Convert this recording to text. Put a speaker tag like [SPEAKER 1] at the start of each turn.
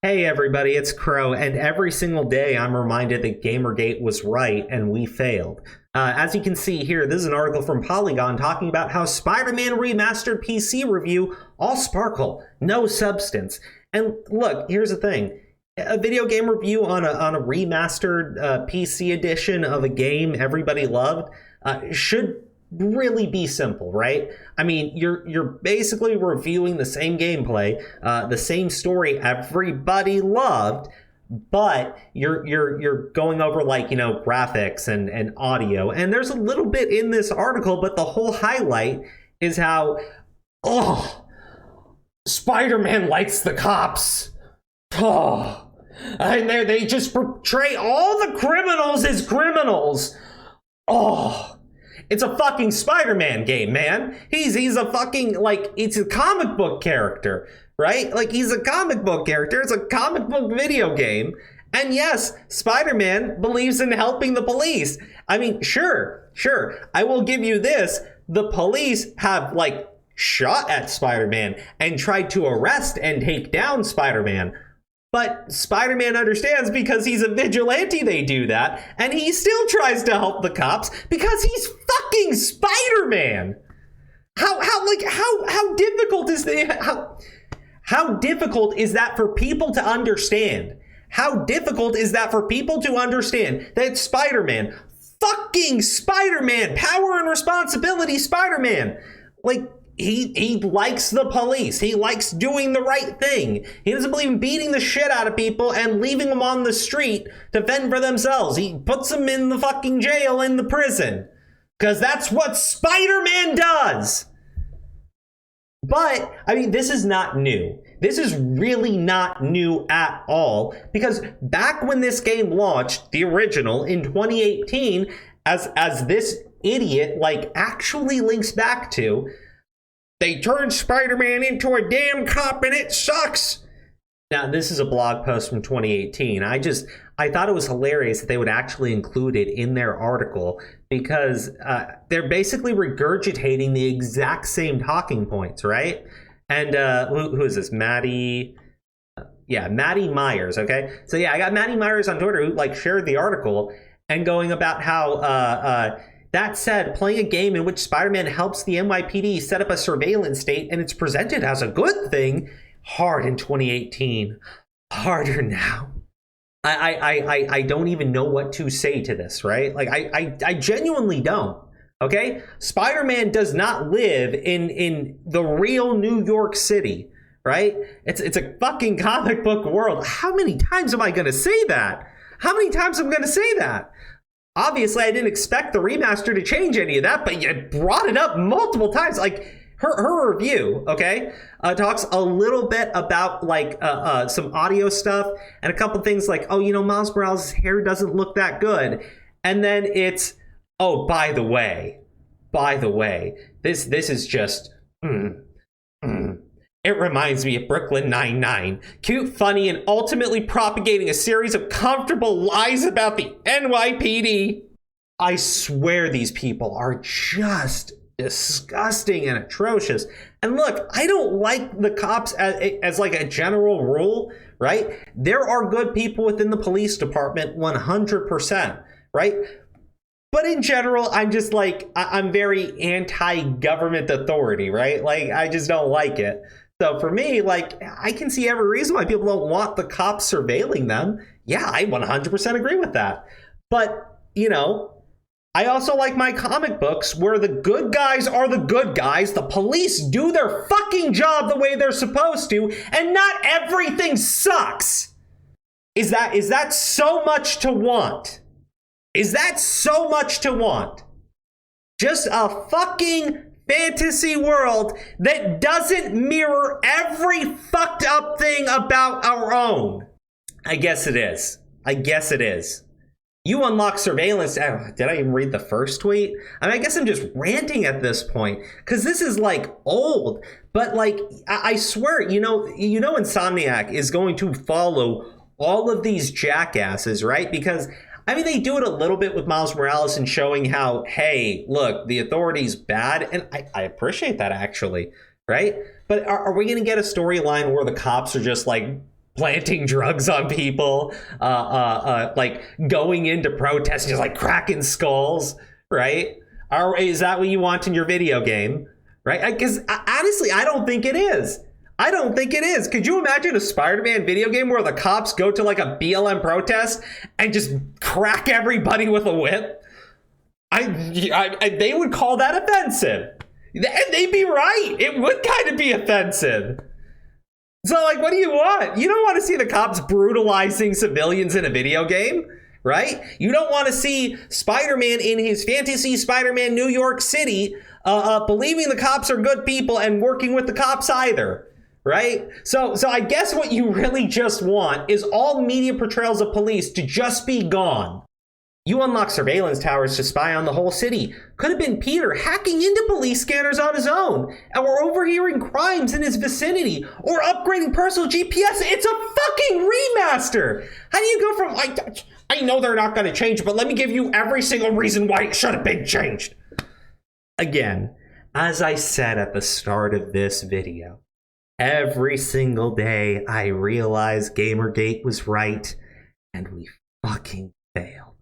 [SPEAKER 1] Hey everybody, it's Crow, and every single day I'm reminded that Gamergate was right and we failed. As you can see here, this is an article from Polygone talking about how Spider-Man Remastered PC review, all sparkle, no substance. And look, here's the thing. A video game review on a remastered PC edition of a game everybody loved should really be simple, right? I mean, you're basically reviewing the same gameplay, the same story everybody loved, but you're going over, like, you know, graphics and audio. And there's a little bit in this article, but the whole highlight is how, Spider-Man likes the cops. And they just portray all the criminals as criminals. It's a fucking Spider-Man game, man. He's a fucking, like, it's a comic book character, right? Like, he's a comic book character. It's a comic book video game. And yes, Spider-Man believes in helping the police. I mean, sure. I will give you this. The police have, like, shot at Spider-Man and tried to arrest and take down Spider-Man. But Spider-Man understands because he's a vigilante they do that, and he still tries to help the cops because he's fucking Spider-Man. How difficult is how difficult is that for people to understand? How difficult is that for people to understand that Spider-Man, fucking Spider-Man, power and responsibility Spider-Man, like, He likes the police. He likes doing the right thing. He doesn't believe in beating the shit out of people and leaving them on the street to fend for themselves. He puts them in the fucking jail, in the prison. Because that's what Spider-Man does. But, I mean, this is not new. This is really not new at all. Because back when this game launched, the original, in 2018, as this idiot, like, actually links back to, they turned Spider-Man into a damn cop and it sucks. Now, this is a blog post from 2018. I thought it was hilarious that they would actually include it in their article because they're basically regurgitating the exact same talking points, right? And who is this? Maddie Myers, okay? So yeah, I got Maddie Myers on Twitter who, like, shared the article and going about how that said, playing a game in which Spider-Man helps the NYPD set up a surveillance state and it's presented as a good thing, hard in 2018, harder now. I don't even know what to say to this, right? Like, I genuinely don't, okay? Spider-Man does not live in the real New York City, right? It's a fucking comic book world. How many times am I going to say that? How many times am I going to say that? Obviously, I didn't expect the remaster to change any of that, but you brought it up multiple times. Like, her review, okay, talks a little bit about, like, some audio stuff and a couple things like, oh, you know, Miles Morales' hair doesn't look that good. And then it's, oh, by the way, this is just, It reminds me of Brooklyn Nine-Nine. Cute, funny, and ultimately propagating a series of comfortable lies about the NYPD. I swear these people are just disgusting and atrocious. And look, I don't like the cops as like a general rule, right? There are good people within the police department, 100%, right? But in general, I'm just like, I'm very anti-government authority, right? Like, I just don't like it. So for me, like, I can see every reason why people don't want the cops surveilling them. Yeah, I 100% agree with that. But, you know, I also like my comic books where the good guys are the good guys, the police do their fucking job the way they're supposed to, and not everything sucks. Is that so much to want? Is that so much to want? Just a fucking fantasy world that doesn't mirror every fucked up thing about our own. I guess it is. You unlock surveillance. Did I even read the first tweet? I mean, I guess I'm just ranting at this point because this is, like, old. But, like, I swear, you know, Insomniac is going to follow all of these jackasses, right? Because, I mean, they do it a little bit with Miles Morales and showing how, hey, look, the authority's bad. And I appreciate that, actually, right? But are we going to get a storyline where the cops are just, like, planting drugs on people, like going into protests, just like cracking skulls, right? Is that what you want in your video game, right? Because honestly, I don't think it is. I don't think it is. Could you imagine a Spider-Man video game where the cops go to like a BLM protest and just crack everybody with a whip? They would call that offensive. And they'd be right. It would kind of be offensive. So, like, what do you want? You don't want to see the cops brutalizing civilians in a video game, right? You don't want to see Spider-Man in his fantasy Spider-Man New York City believing the cops are good people and working with the cops either, right? So I guess what you really just want is all media portrayals of police to just be gone. You unlock surveillance towers to spy on the whole city. Could have been Peter hacking into police scanners on his own, or overhearing crimes in his vicinity, or upgrading personal GPS. It's a fucking remaster! How do you go from, I know they're not going to change, but let me give you every single reason why it should have been changed. Again, as I said at the start of this video, every single day I realize Gamergate was right, and we fucking failed.